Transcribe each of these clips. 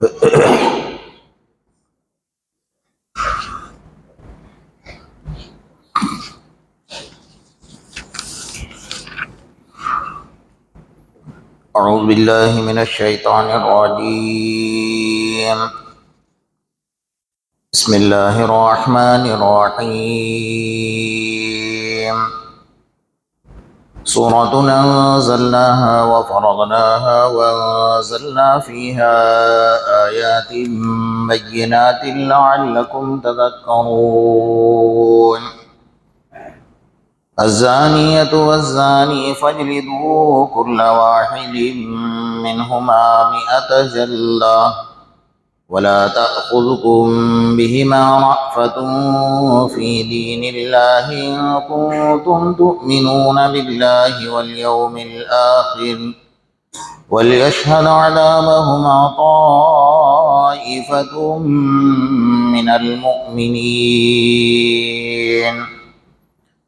اعوذ باللہ من الشیطان الرجیم بسم اللہ الرحمن الرحیم سورۃ انزلناها وفرضناها وانزلنا فيها آیات بینات لعلکم تذکرون الزانية والزاني فاجلدوا كل واحد منهما 100 جلدة ولا تأخذكم بهما رأفة في دين الله إن كنتم تؤمنون بالله واليوم الآخر وليشهد عذابهما طائفة من المؤمنين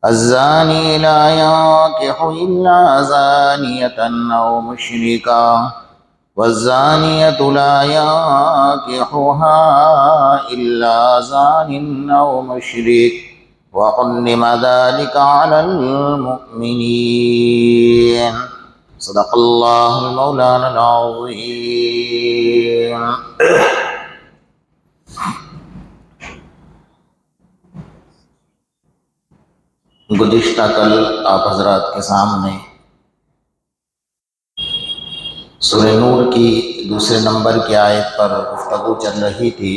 الزاني لا ينكح إلا زانية أو مشركا والزانية لا ينكحها إلا زان أو مشرك وحرم ذلك على المؤمنين صدق الله المولانا العظيم. گزشتہ کل آپ حضرات کے سامنے سورہ نور کی دوسرے نمبر کی آیت پر گفتگو چل رہی تھی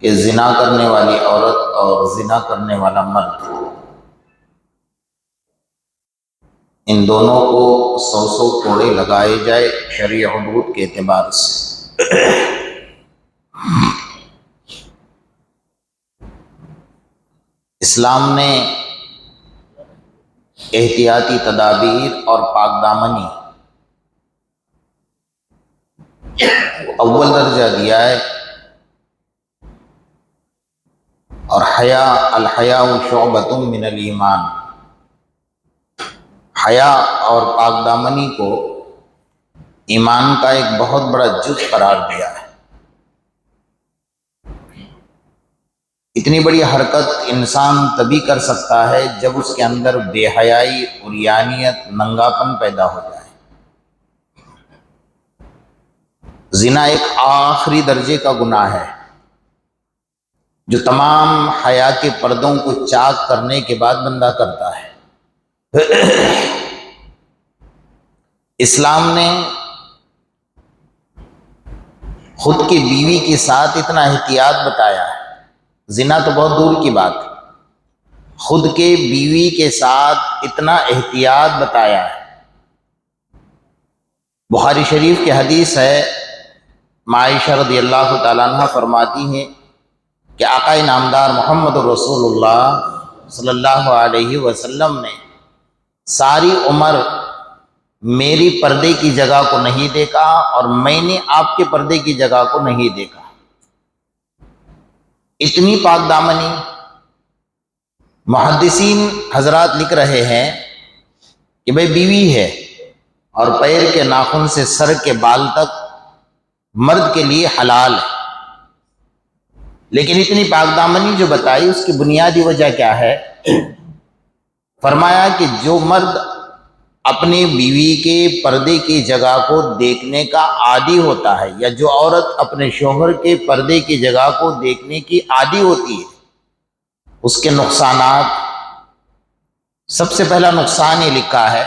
کہ زنا کرنے والی عورت اور زنا کرنے والا مرد ان دونوں کو 100 کوڑے لگائے جائے شرعی حدود کے اعتبار سے. اسلام نے احتیاطی تدابیر اور پاک دامنی اول درجہ دیا ہے، اور الحیاء شعبۃ من الایمان، حیا اور پاک دامنی کو ایمان کا ایک بہت بڑا جز قرار دیا ہے. اتنی بڑی حرکت انسان تبھی کر سکتا ہے جب اس کے اندر بے حیائی، عریانیت، ننگاپن پیدا ہو جائے. زنا ایک آخری درجے کا گناہ ہے جو تمام حیا کے پردوں کو چاک کرنے کے بعد بندہ کرتا ہے. اسلام نے خود کی بیوی کے ساتھ اتنا احتیاط بتایا ہے، زنا تو بہت دور کی بات ہے، خود کے بیوی کے ساتھ اتنا احتیاط بتایا ہے. بخاری شریف کی حدیث ہے، عائشہ رضی اللہ تعالیٰ عنہ فرماتی ہیں کہ آقا نامدار محمد رسول اللہ صلی اللہ علیہ وسلم نے ساری عمر میری پردے کی جگہ کو نہیں دیکھا اور میں نے آپ کے پردے کی جگہ کو نہیں دیکھا. اتنی پاک دامنی. محدثین حضرات لکھ رہے ہیں کہ بھئی بیوی ہے اور پیر کے ناخن سے سر کے بال تک مرد کے لیے حلال ہے، لیکن اتنی پاک دامنی جو بتائی اس کی بنیادی وجہ کیا ہے؟ فرمایا کہ جو مرد اپنی بیوی کے پردے کی جگہ کو دیکھنے کا عادی ہوتا ہے، یا جو عورت اپنے شوہر کے پردے کی جگہ کو دیکھنے کی عادی ہوتی ہے، اس کے نقصانات. سب سے پہلا نقصان یہ لکھا ہے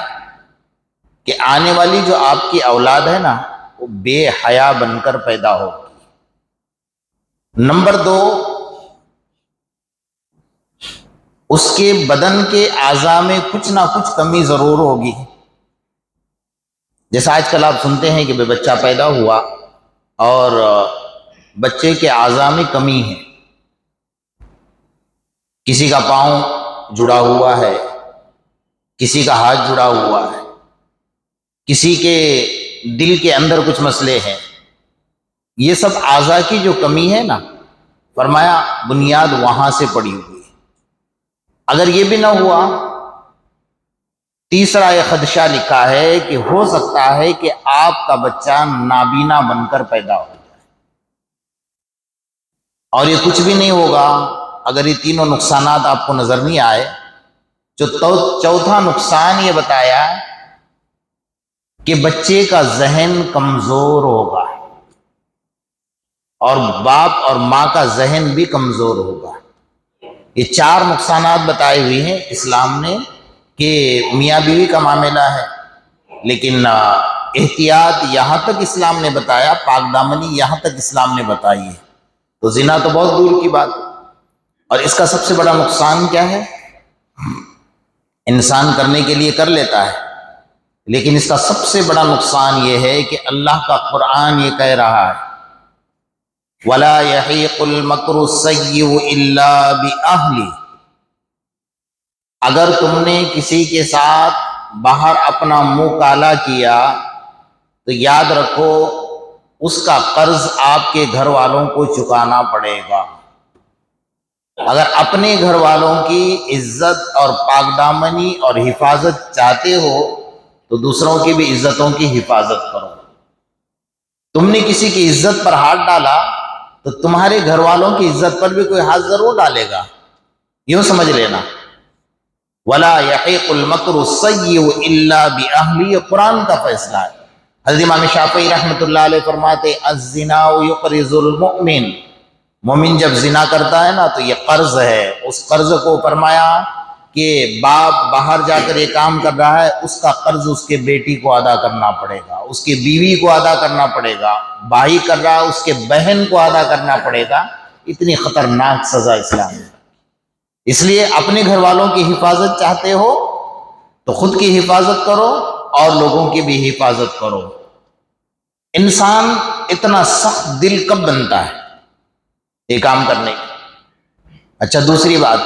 کہ آنے والی جو آپ کی اولاد ہے نا، وہ بے حیا بن کر پیدا ہوگی. نمبر 2، اس کے بدن کے اعضاء میں کچھ نہ کچھ کمی ضرور ہوگی. جیسا آج کل آپ سنتے ہیں کہ بچہ پیدا ہوا اور بچے کے اعضاء میں کمی ہے، کسی کا پاؤں جڑا ہوا ہے، کسی کا ہاتھ جڑا ہوا ہے، کسی کے دل کے اندر کچھ مسئلے ہیں. یہ سب اعضاء کی جو کمی ہے نا، فرمایا بنیاد وہاں سے پڑی ہوئی. اگر یہ بھی نہ ہوا تیسرا یہ خدشہ لکھا ہے کہ ہو سکتا ہے کہ آپ کا بچہ نابینا بن کر پیدا ہو جائے، اور یہ کچھ بھی نہیں ہوگا اگر یہ تینوں نقصانات آپ کو نظر نہیں آئے۔ جو چوتھا نقصان یہ بتایا کہ بچے کا ذہن کمزور ہوگا، اور باپ اور ماں کا ذہن بھی کمزور ہوگا۔ یہ چار نقصانات بتائے ہوئے ہیں اسلام نے کہ میاں بیوی کا معاملہ ہے، لیکن احتیاط یہاں تک اسلام نے بتایا، پاک دامنی یہاں تک اسلام نے بتائی ہے، تو زنا تو بہت دور کی بات ہے۔ اور اس کا سب سے بڑا نقصان کیا ہے؟ انسان کرنے کے لیے کر لیتا ہے، لیکن اس کا سب سے بڑا نقصان یہ ہے کہ اللہ کا قرآن یہ کہہ رہا ہے وَلَا يَحِيقُ الْمَكْرُ السَّيِّئُ إِلَّا بِأَهْلِهِ۔ اگر تم نے کسی کے ساتھ باہر اپنا منہ کالا کیا تو یاد رکھو اس کا قرض آپ کے گھر والوں کو چکانا پڑے گا۔ اگر اپنے گھر والوں کی عزت اور پاک دامنی اور حفاظت چاہتے ہو تو دوسروں کی بھی عزتوں کی حفاظت کرو۔ تم نے کسی کی عزت پر ہاتھ ڈالا تو تمہارے گھر والوں کی عزت پر بھی کوئی ہاتھ ضرور ڈالے گا، یوں سمجھ لینا۔ وَلَا يَحِيقُ الْمَكْرُ السَّيِّئُ إِلَّا بِأَهْلِهِ، یہ قرآن کا فیصلہ ہے۔ حضرت امام شافعی رحمۃ اللہ علیہ فرماتے الزِّنَا يُقْرِضُ الْمُؤْمِنَ، مومن جب زنا کرتا ہے نا تو یہ قرض ہے۔ اس قرض کو فرمایا کہ باپ باہر جا کر یہ کام کر رہا ہے، اس کا قرض اس کے بیٹی کو ادا کرنا پڑے گا، اس کی بیوی کو ادا کرنا پڑے گا، بھائی کر رہا ہے اس کے بہن کو ادا کرنا پڑے گا۔ اتنی خطرناک سزا اسلام میں۔ اس لیے اپنے گھر والوں کی حفاظت چاہتے ہو تو خود کی حفاظت کرو اور لوگوں کی بھی حفاظت کرو۔ انسان اتنا سخت دل کب بنتا ہے یہ کام کرنے کی؟ اچھا، دوسری بات،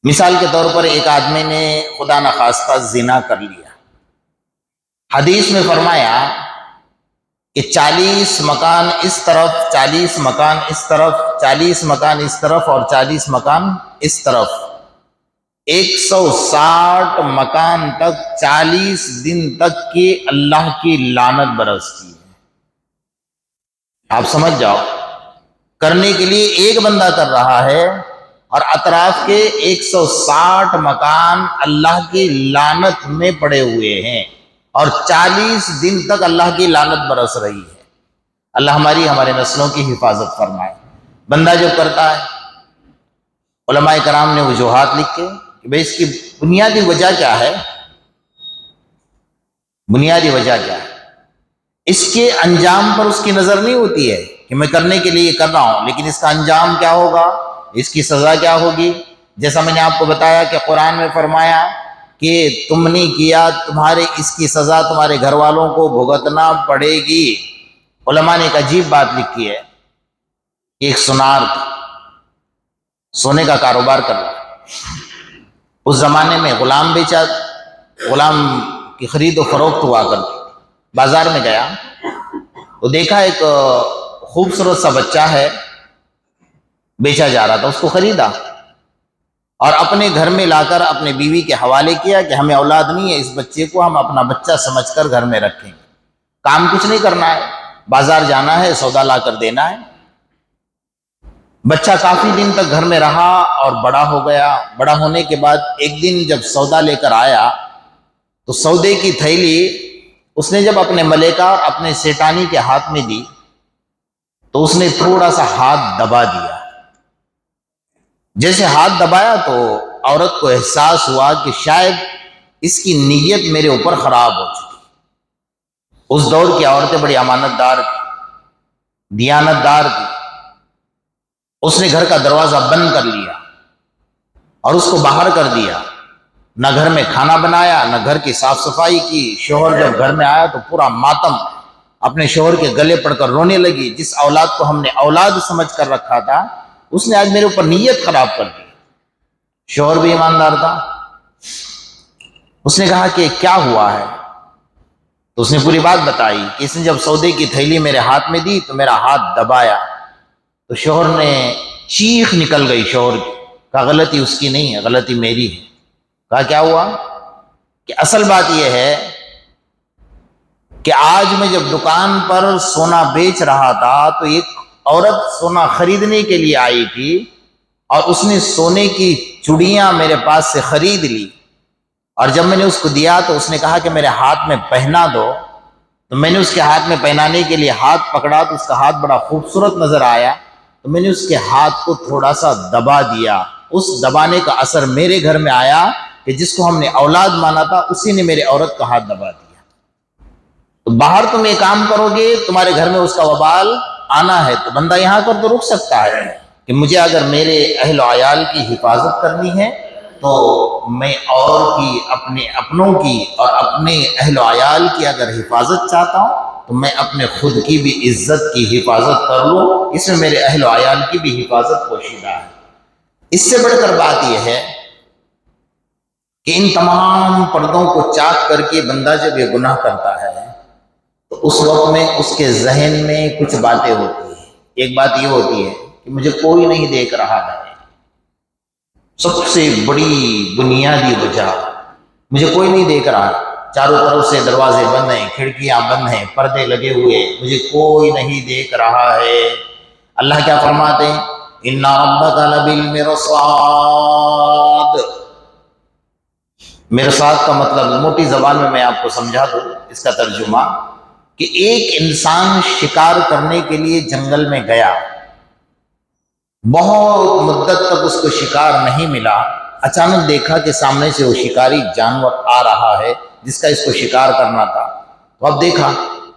مثال کے طور پر ایک آدمی نے خدا نخواستہ زنا کر لیا، حدیث میں فرمایا کہ 40 مکان اس طرف، 40 مکان اس طرف، 40 مکان اس طرف اور 40 مکان اس طرف، 160 مکان تک 40 دن تک کی اللہ کی لعنت برستی ہے۔ آپ سمجھ جاؤ، کرنے کے لیے ایک بندہ کر رہا ہے اور اطراف کے 160 مکان اللہ کی لعنت میں پڑے ہوئے ہیں، اور 40 دن تک اللہ کی لعنت برس رہی ہے۔ اللہ ہمارے نسلوں کی حفاظت فرمائے۔ بندہ جو کرتا ہے، علماء کرام نے وجوہات لکھے کہ بھئی اس کی بنیادی وجہ کیا ہے، بنیادی وجہ کیا ہے۔ اس کے انجام پر اس کی نظر نہیں ہوتی ہے کہ میں کرنے کے لیے کر رہا ہوں، لیکن اس کا انجام کیا ہوگا، اس کی سزا کیا ہوگی۔ جیسا میں نے آپ کو بتایا کہ قرآن میں فرمایا کہ تم نے کیا، تمہارے اس کی سزا تمہارے گھر والوں کو بھگتنا پڑے گی۔ علماء نے ایک عجیب بات لکھی ہے کہ ایک سونار تھا، سونے کا کاروبار کر رہا، اس زمانے میں غلام بیچا، غلام کی خرید و فروخت ہوا کرتی۔ بازار میں گیا تو دیکھا ایک خوبصورت سا بچہ ہے، بیچا جا رہا تھا، اس کو خریدا اور اپنے گھر میں لا کر اپنے بیوی کے حوالے کیا کہ ہمیں اولاد نہیں ہے، اس بچے کو ہم اپنا بچہ سمجھ کر گھر میں رکھیں گے، کام کچھ نہیں کرنا ہے، بازار جانا ہے، سودا لا کر دینا ہے۔ بچہ کافی دن تک گھر میں رہا اور بڑا ہو گیا۔ بڑا ہونے کے بعد ایک دن جب سودا لے کر آیا تو سودے کی تھیلی اس نے جب اپنے ملکہ اور اپنے سیٹانی کے ہاتھ میں دی تو اس نے تھوڑا سا ہاتھ دبا دیا۔ جیسے ہاتھ دبایا تو عورت کو احساس ہوا کہ شاید اس کی نیت میرے اوپر خراب ہو چکی۔ اس دور کی عورتیں بڑی امانت دار تھی، دیانت دار تھی۔ اس نے گھر کا دروازہ بند کر لیا اور اس کو باہر کر دیا، نہ گھر میں کھانا بنایا، نہ گھر کی صاف صفائی کی۔ شوہر جب گھر میں آیا تو پورا ماتم اپنے شوہر کے گلے پڑ کر رونے لگی، جس اولاد کو ہم نے اولاد سمجھ کر رکھا تھا اس نے آج میرے اوپر نیت خراب کر دی۔ شوہر بھی ایماندار تھا، اس نے کہا کہ کیا ہوا ہے؟ تو اس نے پوری بات بتائی کہ اس نے جب سودے کی تھیلی میرے ہاتھ میں دی تو میرا ہاتھ دبایا، تو شوہر نے چیخ نکل گئی، شوہر کی، کہا غلطی اس کی نہیں ہے، غلطی میری ہے۔ کہا کیا ہوا؟ کہ اصل بات یہ ہے کہ آج میں جب دکان پر سونا بیچ رہا تھا تو ایک عورت سونا خریدنے کے لیے آئی تھی اور اس نے سونے کی چوڑیاں میرے پاس سے خرید لی، اور جب میں نے اس کو دیا تو اس نے کہا کہ میرے ہاتھ میں پہنا دو، تو میں نے اس کے ہاتھ میں پہنانے کے لیے ہاتھ پکڑا تو اس کا ہاتھ بڑا خوبصورت نظر آیا، تو میں نے اس کے ہاتھ کو تھوڑا سا دبا دیا۔ اس دبانے کا اثر میرے گھر میں آیا کہ جس کو ہم نے اولاد مانا تھا اسی نے میرے عورت کا ہاتھ دبا دیا۔ تو باہر تم یہ کام کرو گے، تمہارے گھر میں اس کا وبال آنا ہے، تو بندہ یہاں پر تو رک سکتا ہے کہ مجھے اگر میرے اہل و عیال کی حفاظت کرنی ہے تو میں اور کی، اپنے اپنوں کی اور اپنے اہل و عیال کی اگر حفاظت چاہتا ہوں تو میں اپنے خود کی بھی عزت کی حفاظت کر لوں، اس میں میرے اہل و عیال کی بھی حفاظت پوشیدہ ہے۔ اس سے بڑھ کر بات یہ ہے کہ ان تمام پردوں کو چاک کر کے بندہ جب یہ گناہ کرتا ہے تو اس وقت میں اس کے ذہن میں کچھ باتیں ہوتی ہیں۔ ایک بات یہ ہوتی ہے کہ مجھے کوئی نہیں دیکھ رہا ہے، سب سے بڑی بنیادی وجہ، مجھے کوئی نہیں دیکھ رہا، چاروں طرف سے دروازے بند ہیں، کھڑکیاں بند ہیں، پردے لگے ہوئے، مجھے کوئی نہیں دیکھ رہا ہے۔ اللہ کیا فرماتے ہیں؟ اِنَّ رَبَّكَ لَبِالْمِرْصَادِ۔ مرصاد کا مطلب موٹی زبان میں آپ کو سمجھا دوں اس کا ترجمہ، کہ ایک انسان شکار کرنے کے لیے جنگل میں گیا، بہت مدت تک اس کو شکار نہیں ملا، اچانک دیکھا کہ سامنے سے وہ شکاری جانور آ رہا ہے جس کا اس کو شکار کرنا تھا، تو اب دیکھا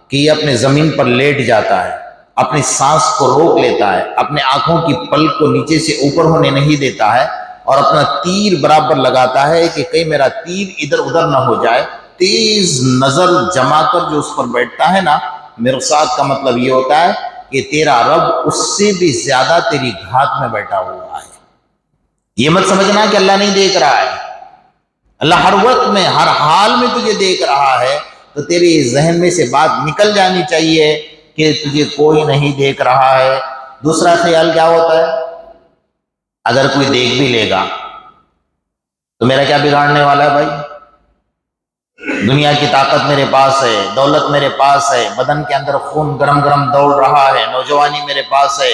کہ یہ اپنے زمین پر لیٹ جاتا ہے، اپنی سانس کو روک لیتا ہے، اپنے آنکھوں کی پلک کو نیچے سے اوپر ہونے نہیں دیتا ہے، اور اپنا تیر برابر لگاتا ہے کہ کہیں میرا تیر ادھر ادھر نہ ہو جائے۔ تیز نظر جما کر جو اس پر بیٹھتا ہے نا، مرصاد کا مطلب یہ ہوتا ہے کہ تیرا رب اس سے بھی زیادہ تیری گھات میں بیٹھا ہوا ہے۔ یہ مت سمجھنا کہ اللہ نہیں دیکھ رہا ہے، اللہ ہر وقت میں، ہر حال میں تجھے دیکھ رہا ہے، تو تیرے ذہن میں سے بات نکل جانی چاہیے کہ تجھے کوئی نہیں دیکھ رہا ہے۔ دوسرا خیال کیا ہوتا ہے؟ اگر کوئی دیکھ بھی لے گا تو میرا کیا بگاڑنے والا ہے بھائی؟ دنیا کی طاقت میرے پاس ہے، دولت میرے پاس ہے، بدن کے اندر خون گرم گرم دوڑ رہا ہے، نوجوانی میرے پاس ہے،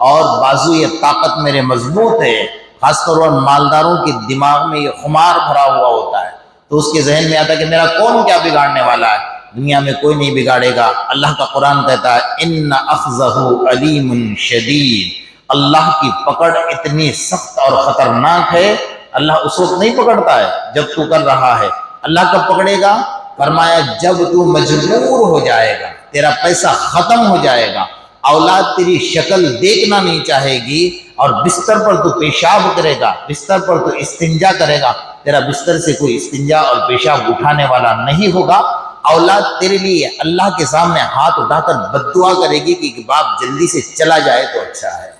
اور بازو یہ طاقت میرے مضبوط ہے۔ خاص طور پر مالداروں کے دماغ میں یہ خمار بھرا ہوا ہوتا ہے، تو اس کے ذہن میں آتا ہے کہ میرا کون کیا بگاڑنے والا ہے، دنیا میں کوئی نہیں بگاڑے گا۔ اللہ کا قرآن کہتا ہے ان اخذہ علیم شدید، اللہ کی پکڑ اتنی سخت اور خطرناک ہے۔ اللہ اس وقت نہیں پکڑتا ہے جب تو کر رہا ہے، اللہ کب پکڑے گا؟ فرمایا جب تو مجبور ہو جائے گا، تیرا پیسہ ختم ہو جائے گا، اولاد تیری شکل دیکھنا نہیں چاہے گی، اور بستر پر تو پیشاب کرے گا، بستر پر تو استنجا کرے گا، تیرا بستر سے کوئی استنجا اور پیشاب اٹھانے والا نہیں ہوگا، اولاد تیرے لیے اللہ کے سامنے ہاتھ اٹھا کر بد دعا کرے گی کہ باپ جلدی سے چلا جائے تو اچھا ہے۔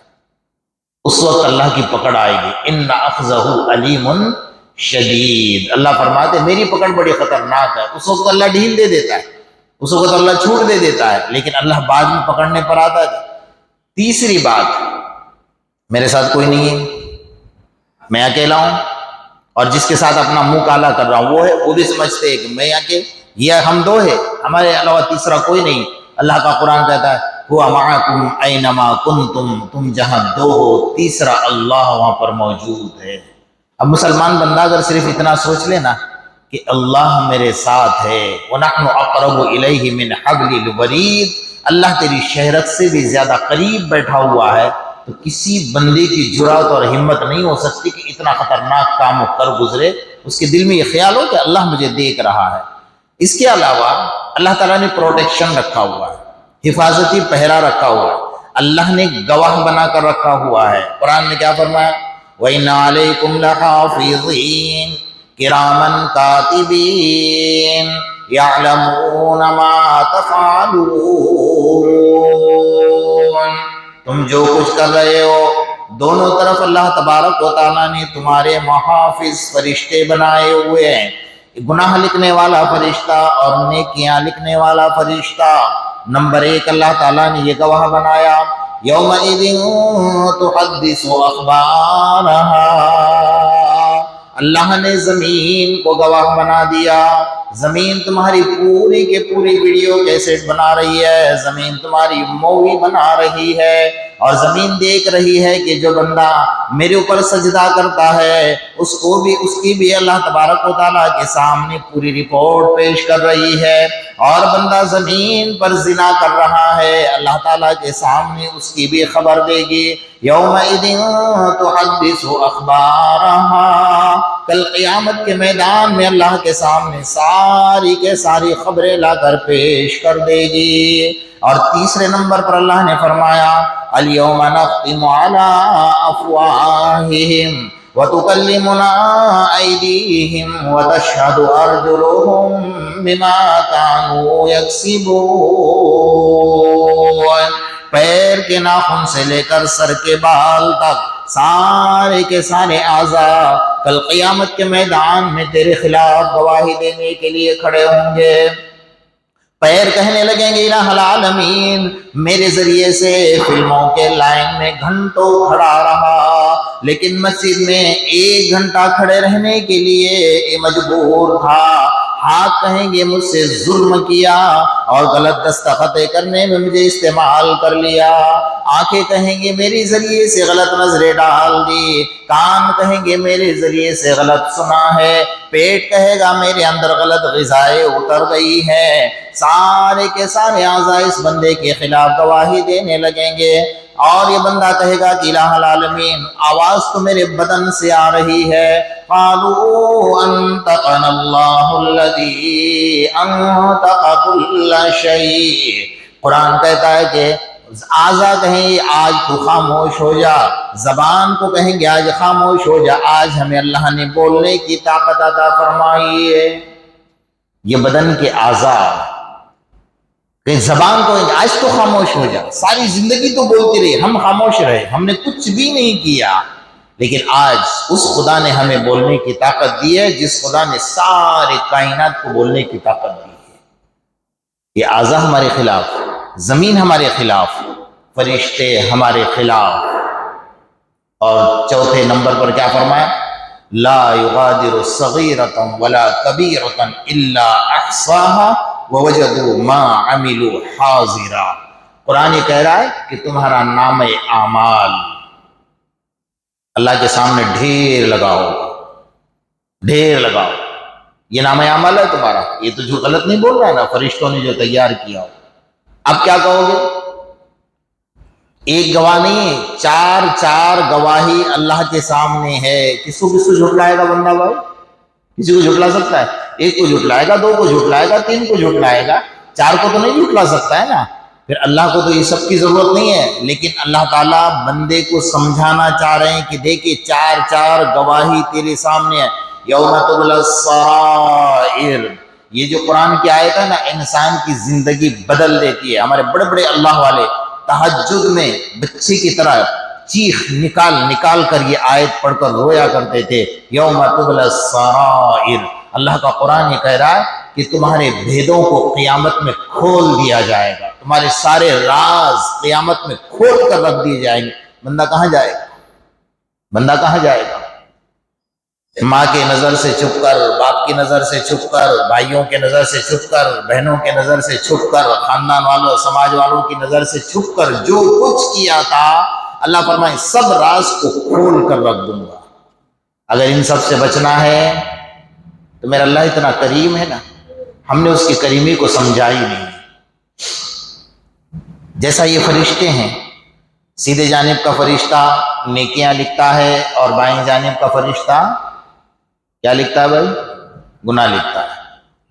اس وقت اللہ کی پکڑ آئے گی، ان اخذہ علیم شدید۔ اللہ فرماتے ہیں میری پکڑ بڑی خطرناک ہے۔ اس وقت اللہ ڈھیل دے دیتا ہے، اس وقت اللہ چھوٹ دے دیتا ہے، لیکن اللہ بعد میں پکڑنے پر آتا ہے۔ تیسری بات، میرے ساتھ کوئی نہیں ہے، میں اکیلا ہوں، اور جس کے ساتھ اپنا منہ کالا کر رہا ہوں وہ بھی سمجھتے ہیں کہ میں یہ ہم دو ہیں، ہمارے علاوہ تیسرا کوئی نہیں۔ اللہ کا قرآن کہتا ہے ہوا معکم اینما کنتم، تم جہاں دو ہو تیسرا اللہ وہاں پر موجود ہے۔ اب مسلمان بندہ اگر صرف اتنا سوچ لینا کہ اللہ میرے ساتھ ہے، وَنَحْنُ أَقْرَبُ إِلَيْهِ مِنْ حَبْلِ الْوَرِيدِ، اللہ تیری شہرت سے بھی زیادہ قریب بیٹھا ہوا ہے، تو کسی بندے کی جرات اور ہمت نہیں ہو سکتی کہ اتنا خطرناک کام کر گزرے، اس کے دل میں یہ خیال ہو کہ اللہ مجھے دیکھ رہا ہے۔ اس کے علاوہ اللہ تعالیٰ نے پروٹیکشن رکھا ہوا ہے، حفاظتی پہرا رکھا ہوا ہے، اللہ نے گواہ بنا کر رکھا ہوا ہے۔ قرآن نے کیا فرمایا؟ وَإِنَّ عَلَيْكُمْ لَحَافِظِينَ كِرَامًا كَاتِبِينَ يَعْلَمُونَ مَا تَفْعَلُونَ۔ تم جو کچھ کر رہے ہو، دونوں طرف اللہ تبارک و تعالیٰ نے تمہارے محافظ فرشتے بنائے ہوئے ہیں، گناہ لکھنے والا فرشتہ اور نیکیاں لکھنے والا فرشتہ۔ نمبر ایک اللہ تعالیٰ نے یہ گواہ بنایا یومئذ تحدث اخبارها، اللہ نے زمین کو گواہ بنا دیا، زمین تمہاری پوری کے پوری ویڈیو کیسٹ بنا رہی ہے، زمین تمہاری مووی بنا رہی ہے، اور زمین دیکھ رہی ہے کہ جو بندہ میرے اوپر سجدہ کرتا ہے اس کی بھی اللہ تبارک و تعالیٰ کے سامنے پوری رپورٹ پیش کر رہی ہے، اور بندہ زمین پر زنا کر رہا ہے اللہ تعالیٰ کے سامنے اس کی بھی خبر دے گی۔ یومئذ تحدث اخبارہا، کل قیامت کے میدان میں اللہ کے سامنے ساری کے ساری خبریں لا کر پیش کر دے گی۔ اور تیسرے نمبر پر اللہ نے فرمایا الیوم نختم علی افواہہم وتکلمنا ایدیہم وتشہد ارجلہم بما کانوا یکسبون۔ پیر کے ناخن سے لے کر سر کے بال تک سارے کے سارے اعضاء کل قیامت کے میدان میں تیرے خلاف گواہی دینے کے لیے کھڑے ہوں گے۔ پیر کہنے لگیں گے الہ العالمین، میرے ذریعے سے فلموں کے لائن میں گھنٹوں کھڑا رہا، لیکن مسجد میں 1 گھنٹہ کھڑے رہنے کے لیے مجبور تھا۔ ہاتھ کہیں گے مجھ سے ظلم کیا اور غلط دستخطیں کرنے میں مجھے استعمال کر لیا، آنکھیں کہیں گے میری ذریعے سے غلط نظریں ڈال دی، کان کہیں گے میرے ذریعے سے غلط سنا ہے، پیٹ کہے گا میرے اندر غلط غذائیں اتر گئی ہیں۔ سارے کے سارے اعضاء اس بندے کے خلاف گواہی دینے لگیں گے، اور یہ بندہ کہے گا کہ الہ العالمین آواز تو میرے بدن سے آ رہی ہے۔ قالوا انطقنا اللہ الذی انطق کل شیء، قرآن کہتا ہے کہ اعضاء کہیں گے آج تو خاموش ہو جا، زبان کو کہیں گے آج خاموش ہو جا، آج ہمیں اللہ نے بولنے کی طاقت عطا فرمائی ہے۔ یہ بدن کے اعضاء کہ زبان کو آج تو خاموش ہو جا، ساری زندگی تو بولتی رہی، ہم خاموش رہے، ہم نے کچھ بھی نہیں کیا، لیکن آج اس خدا نے ہمیں بولنے کی طاقت دی ہے جس خدا نے سارے کائنات کو بولنے کی طاقت دی ہے۔ یہ اعضاء ہمارے خلاف، زمین ہمارے خلاف، فرشتے ہمارے خلاف، اور چوتھے نمبر پر کیا فرمایا؟ لا یغادر صغیرۃ ولا کبیرۃ الا احصاها ووجدوا ما عملوا حاضرا۔ قرآن یہ کہہ رہا ہے کہ تمہارا نام اعمال اللہ کے سامنے ڈھیر لگاؤ، ڈھیر لگاؤ، یہ نام اعمال ہے تمہارا، یہ تو جو غلط نہیں بول رہا ہے نا، فرشتوں نے جو تیار کیا ہو۔ اب کیا کہو گے؟ ایک گواہ نہیں، 4 گواہی اللہ کے سامنے ہے۔ کس کو جھٹلائے گا بندہ بھائی؟ کسی کو جھٹلا سکتا ہے؟ ایک کو جھٹلائے گا، 2 کو جھٹلائے گا، 3 کو جھٹلائے گا، 4 کو تو نہیں جھٹلا سکتا ہے نا۔ پھر اللہ کو تو یہ سب کی ضرورت نہیں ہے، لیکن اللہ تعالیٰ بندے کو سمجھانا چاہ رہے ہیں کہ دیکھیں 4 گواہی تیرے سامنے ہے۔ یوم تبلی السرائر، یہ جو قرآن کی آیت ہے نا، انسان کی زندگی بدل دیتی ہے۔ ہمارے بڑے بڑے اللہ والے تہجد میں بچے کی طرح چیخ نکال کر یہ آیت پڑھ کر رویا کرتے تھے۔ یوم تبلی السرائر، اللہ کا قرآن یہ کہہ رہا ہے کہ تمہارے بھیدوں کو قیامت میں کھول دیا جائے گا، تمہارے سارے راز قیامت میں کھول کر رکھ دیے جائیں گے۔ بندہ کہاں جائے گا؟ بندہ کہاں جائے گا؟ ماں کی نظر سے چھپ کر، باپ کی نظر سے چھپ کر، بھائیوں کے نظر سے چھپ کر، بہنوں کے نظر سے چھپ کر، خاندان والوں سماج والوں کی نظر سے چھپ کر جو کچھ کیا تھا، اللہ فرمائے سب راز کو کھول کر رکھ دوں گا۔ اگر ان سب سے بچنا ہے تو میرا اللہ اتنا کریم ہے نا، ہم نے اس کی کریمی کو سمجھا ہی نہیں۔ جیسا یہ فرشتے ہیں، سیدھے جانب کا فرشتہ نیکیاں لکھتا ہے اور بائیں جانب کا فرشتہ کیا لکھتا ہے بھائی؟ گناہ لکھتا ہے۔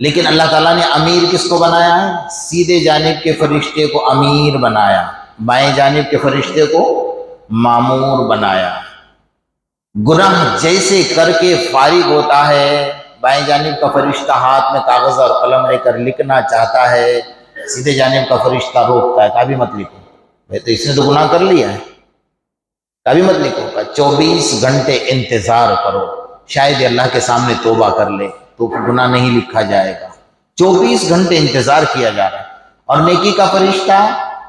لیکن اللہ تعالیٰ نے امیر کس کو بنایا ہے؟ سیدھے جانب کے فرشتے کو امیر بنایا، بائیں جانب کے فرشتے کو مامور بنایا۔ گناہ جیسے کر کے فارغ ہوتا ہے، بائیں جانب کا فرشتہ ہاتھ میں کاغذ اور قلم لے کر لکھنا چاہتا ہے، سیدھے جانب کا فرشتہ روکتا ہے، کبھی مت لکھو بھائی، تو اس نے تو گناہ کر لیا ہے، کبھی مت لکھو۔ 24 گھنٹے انتظار کرو، شاید اللہ کے سامنے توبہ کر لے تو گناہ نہیں لکھا جائے گا۔ 24 گھنٹے انتظار کیا جا رہا ہے۔ اور نیکی کا فرشتہ،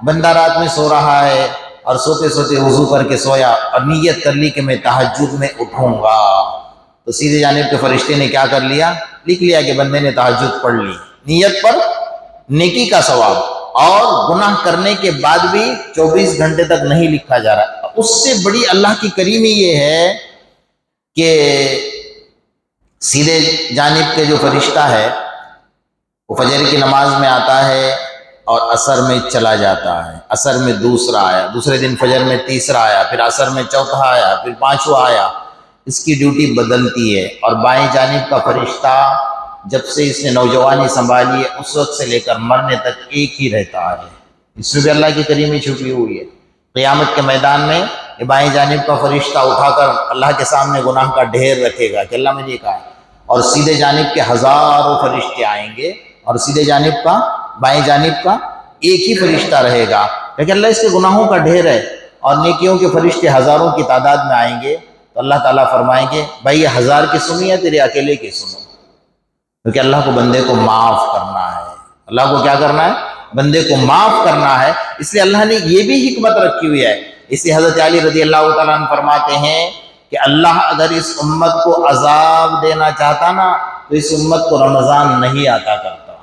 بندہ رات میں سو رہا ہے اور سوتے سوتے وضو کر کے سویا اور نیت کر لی کہ میں تہجد میں اٹھوں گا، تو سیدھے جانب کے فرشتے نے کیا کر لیا، لکھ لیا کہ بندے نے تہجد پڑھ لی، نیت پر نیکی کا ثواب، اور گناہ کرنے کے بعد بھی 24 گھنٹے تک نہیں لکھا جا رہا۔ اس سے بڑی اللہ کی کریمی یہ ہے کہ سیدھے جانب کے جو فرشتہ ہے وہ فجر کی نماز میں آتا ہے اور عصر میں چلا جاتا ہے، عصر میں دوسرا آیا، دوسرے دن فجر میں تیسرا آیا، پھر عصر میں چوتھا آیا، پھر پانچواں آیا۔ اس کی ڈیوٹی بدلتی ہے، اور بائیں جانب کا فرشتہ جب سے اس نے نوجوانی سنبھالی ہے اس وقت سے لے کر مرنے تک ایک ہی رہتا ہے۔ اس میں بھی اللہ کی کریمی چھپی ہوئی ہے۔ قیامت کے میدان میں یہ بائیں جانب کا فرشتہ اٹھا کر اللہ کے سامنے گناہ کا ڈھیر رکھے گا کہ اللہ مجھے کہا ہے، اور سیدھے جانب کے ہزاروں فرشتے آئیں گے، اور سیدھے جانب کا، بائیں جانب کا ایک ہی فرشتہ رہے گا، لیکن اللہ اس کے گناہوں کا ڈھیر ہے، اور نیکیوں کے فرشتے ہزاروں کی تعداد میں آئیں گے۔ تو اللہ تعالیٰ فرمائیں گے بھائی یہ 1000 کی سنی ہے تیرے اکیلے کی سنو، کیونکہ اللہ کو بندے کو معاف کرنا ہے۔ اللہ کو کیا کرنا ہے؟ بندے کو معاف کرنا ہے۔ اس لیے اللہ نے یہ بھی حکمت رکھی ہوئی ہے۔ اس لیے حضرت علی رضی اللہ تعالیٰ عنہ فرماتے ہیں کہ اللہ اگر اس امت کو عذاب دینا چاہتا نا تو اس امت کو رمضان نہیں عطا کرتا۔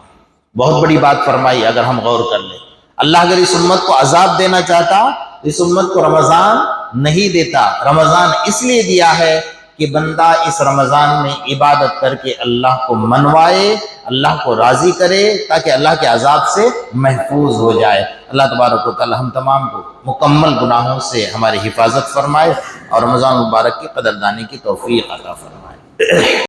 بہت بڑی بات فرمائی اگر ہم غور کر لیں۔ اللہ اگر اس امت کو عذاب دینا چاہتا تو اس امت کو رمضان نہیں دیتا۔ رمضان اس لیے دیا ہے کہ بندہ اس رمضان میں عبادت کر کے اللہ کو منوائے، اللہ کو راضی کرے، تاکہ اللہ کے عذاب سے محفوظ ہو جائے۔ اللہ تبارک و تعالی ہم تمام کو مکمل گناہوں سے ہماری حفاظت فرمائے اور رمضان مبارک کی قدردانی کی توفیق عطا فرمائے۔